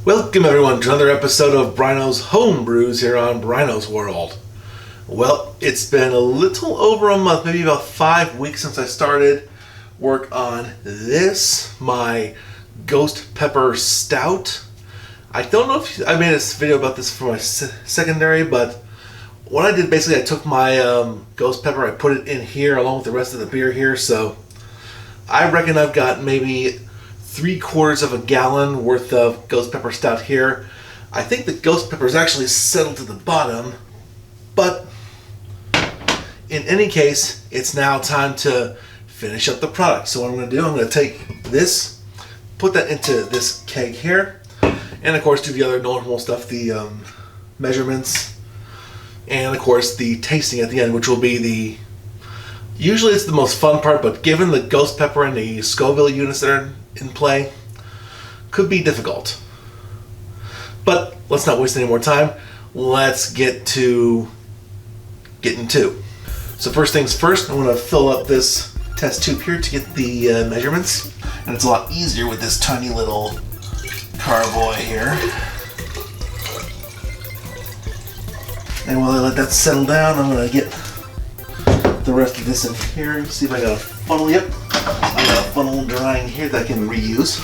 Welcome everyone to another episode of Bryno's Homebrews here on Bryno's World. Well, it's been a little over a month, maybe about 5 weeks since I started work on this, my Ghost Pepper Stout. I don't know if I made a video about this for my secondary, but what I did basically, I took my Ghost Pepper, I put it in here along with the rest of the beer here, so I reckon I've got maybe 3/4 of a gallon worth of Ghost Pepper Stout here. I think the Ghost Pepper is actually settled to the bottom, but in any case, it's now time to finish up the product. So what I'm going to do, I'm going to take this, put that into this keg here, and of course do the other normal stuff, the measurements, and of course the tasting at the end, which will be the, usually it's the most fun part, but given the Ghost Pepper and the Scoville units that are in play, could be difficult. But let's not waste any more time. Let's get to getting to. So first things first, I'm going to fill up this test tube here to get the measurements, and it's a lot easier with this tiny little carboy here. And while I let that settle down, I'm going to get the rest of this in here. See if I got a funnel. Yep, I got a funnel drying here that I can reuse.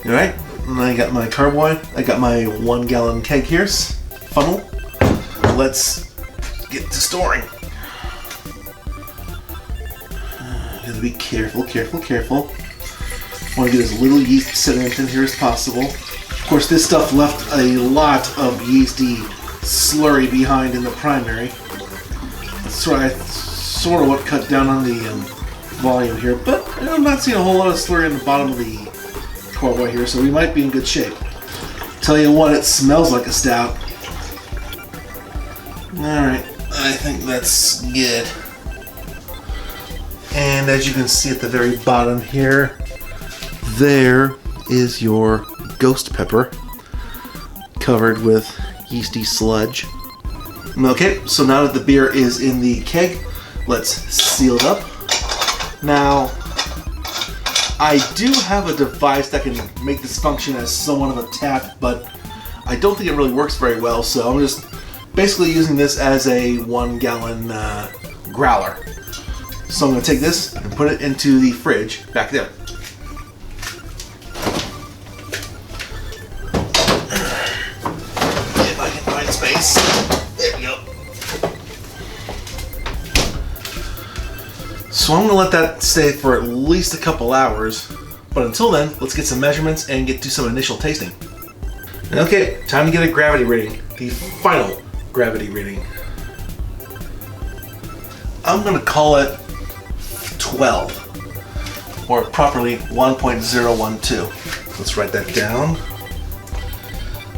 Alright, and I got my carboy. I got my 1 gallon keg here, funnel. Let's get to storing. Gotta be careful. Want to get as little yeast sediment in here as possible. Of course, this stuff left a lot of yeasty slurry behind in the primary. That's sort of what cut down on the volume here, but I'm not seeing a whole lot of slurry in the bottom of the carboy here, so we might be in good shape. Tell you what, it smells like a stout. Alright, I think that's good. And as you can see at the very bottom here, there is your Ghost Pepper covered with yeasty sludge. Okay, so now that the beer is in the keg, let's seal it up. Now, I do have a device that can make this function as somewhat of a tap, but I don't think it really works very well, so I'm just basically using this as a 1 gallon growler. So I'm going to take this and put it into the fridge back there. If I can find space. There we go. So I'm going to let that stay for at least a couple hours. But until then, let's get some measurements and get to some initial tasting. Okay, time to get a gravity reading. The final gravity reading. I'm going to call it 12, or properly 1.012. Let's write that down.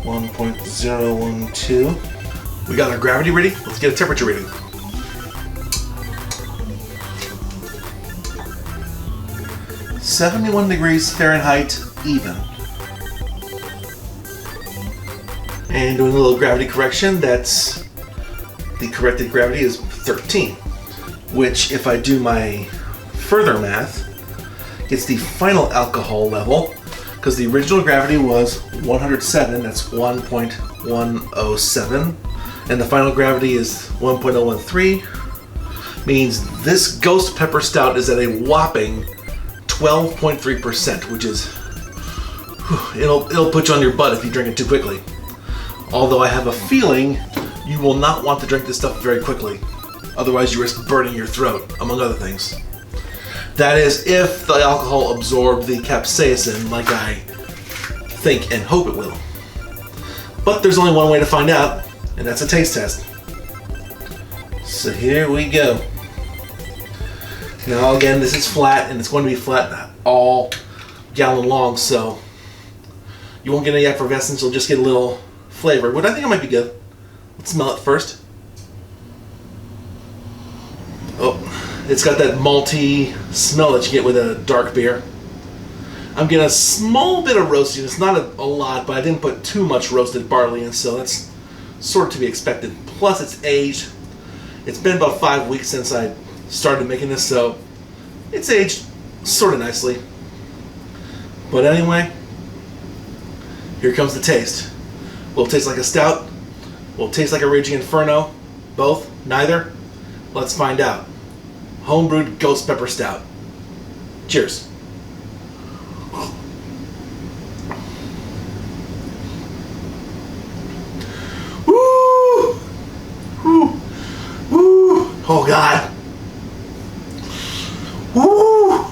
1.012. We got our gravity reading. Let's get a temperature reading. (71 degrees Fahrenheit even). And doing a little gravity correction, that's the corrected gravity is 13, which if I do my further math, gets the final alcohol level, because the original gravity was 107, that's 1.107, and the final gravity is 1.013, means this Ghost Pepper Stout is at a whopping 12.3%, which is, it'll put you on your butt if you drink it too quickly. Although I have a feeling you will not want to drink this stuff very quickly, otherwise you risk burning your throat, among other things. That is, if the alcohol absorbed the capsaicin like I think and hope it will. But there's only one way to find out, and that's a taste test. So here we go. Now again, this is flat, and it's going to be flat all gallon long, so you won't get any effervescence, you'll just get a little flavor, but I think it might be good. Let's smell it first. Oh, it's got that malty smell that you get with a dark beer. I'm getting a small bit of roastiness, not a lot, but I didn't put too much roasted barley in, so that's sort of to be expected. Plus it's aged. It's been about 5 weeks since I started making this, so it's aged sort of nicely. But anyway, Here comes the taste. Will it taste like a stout? Will it taste like a Raging Inferno? Both? Neither? Let's find out. Homebrewed ghost pepper stout. Cheers. Woo! Woo! Woo! Oh God! Woo!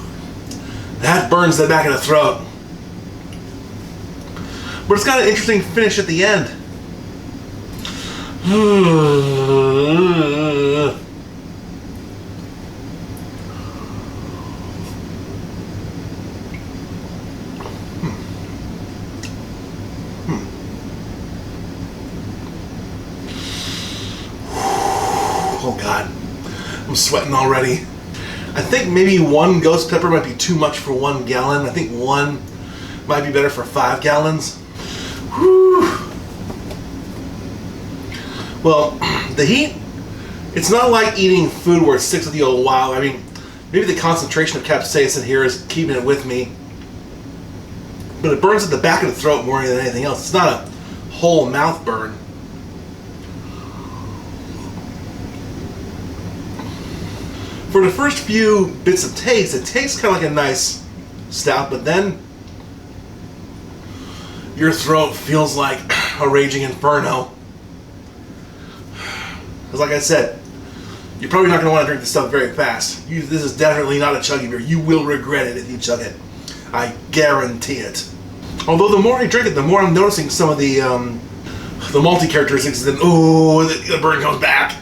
That burns the back of the throat. But it's got an interesting finish at the end. Oh God, I'm sweating already. I think maybe one ghost pepper might be too much for 1 gallon. I think one might be better for 5 gallons. Whew. Well, the heat, it's not like eating food where it sticks with you a while. I mean, maybe the concentration of capsaicin here is keeping it with me. But it burns at the back of the throat more than anything else. It's not a whole mouth burn. For the first few bits of taste, it tastes kind of like a nice stout, but then your throat feels like a Raging Inferno. Because like I said, you're probably not going to want to drink this stuff very fast. This is definitely not a chuggy beer. You will regret it if you chug it. I guarantee it. Although the more I drink it, the more I'm noticing some of the malty characteristics. Then, oh, the burn comes back.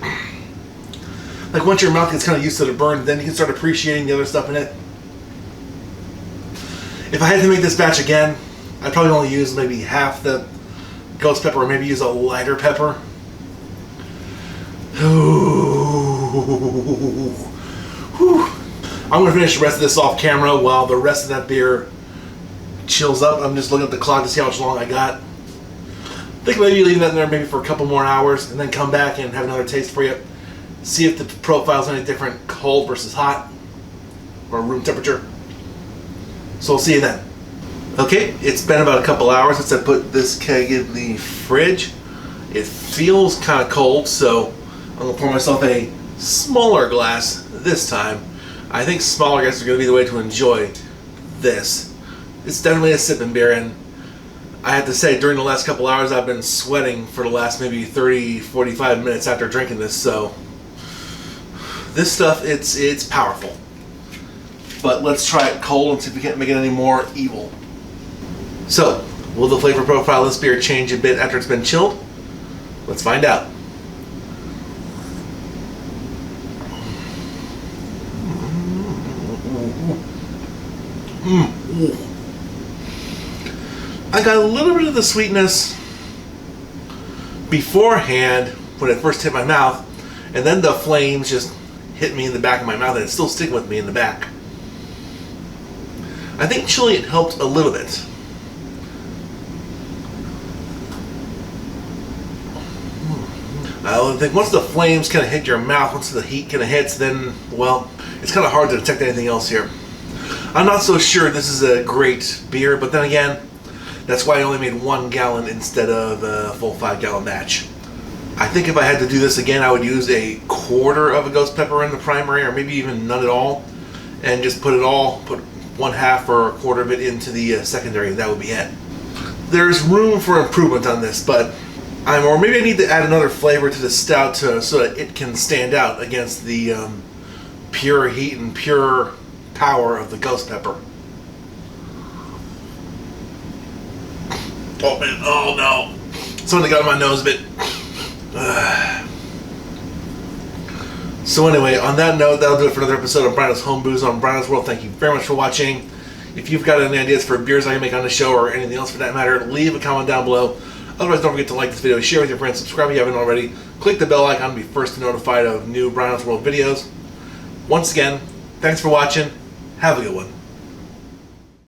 Like once your mouth gets kind of used to the burn, then you can start appreciating the other stuff in it. If I had to make this batch again, I'd probably only use maybe half the ghost pepper, or maybe use a lighter pepper. Ooh. Whew. I'm going to finish the rest of this off camera while the rest of that beer chills up. I'm just looking at the clock to see how much long I got. I think maybe leave that in there maybe for a couple more hours and then come back and have another taste for you. See if the profile's any different, cold versus hot, or room temperature. So we'll see you then. Okay, it's been about a couple hours since I put this keg in the fridge. It feels kind of cold, so I'm going to pour myself a smaller glass this time. I think smaller glasses are going to be the way to enjoy this. It's definitely a sipping beer, and I have to say, during the last couple hours, I've been sweating for the last maybe 30-45 minutes after drinking this, so this stuff, it's powerful. But let's try it cold and see if we can't make it any more evil. So, will the flavor profile of this beer change a bit after it's been chilled? Let's find out. I got a little bit of the sweetness beforehand when it first hit my mouth, and then the flames just hit me in the back of my mouth, and it's still sticking with me in the back. I think chilling it helped a little bit. I think once the flames kind of hit your mouth, once the heat kind of hits, then, well, it's kind of hard to detect anything else here. I'm not so sure this is a great beer, but then again, that's why I only made 1 gallon instead of a full 5-gallon batch. I think if I had to do this again, I would use a quarter of a ghost pepper in the primary, or maybe even none at all, and just put 1/2 or a quarter of it into the secondary, and that would be it. There's room for improvement on this, but or maybe I need to add another flavor to the stout so that it can stand out against the pure heat and pure power of the ghost pepper. Oh man, oh no. Something got on my nose a bit. So anyway, on that note, that'll do it for another episode of Bryno's Homebrews on Bryno's World. Thank you very much for watching. If you've got any ideas for beers I can make on the show, or anything else for that matter, leave a comment down below. Otherwise, don't forget to like this video, share with your friends, subscribe if you haven't already, click the bell icon to be first to notified of new Bryno's World videos. Once again, thanks for watching. Have a good one.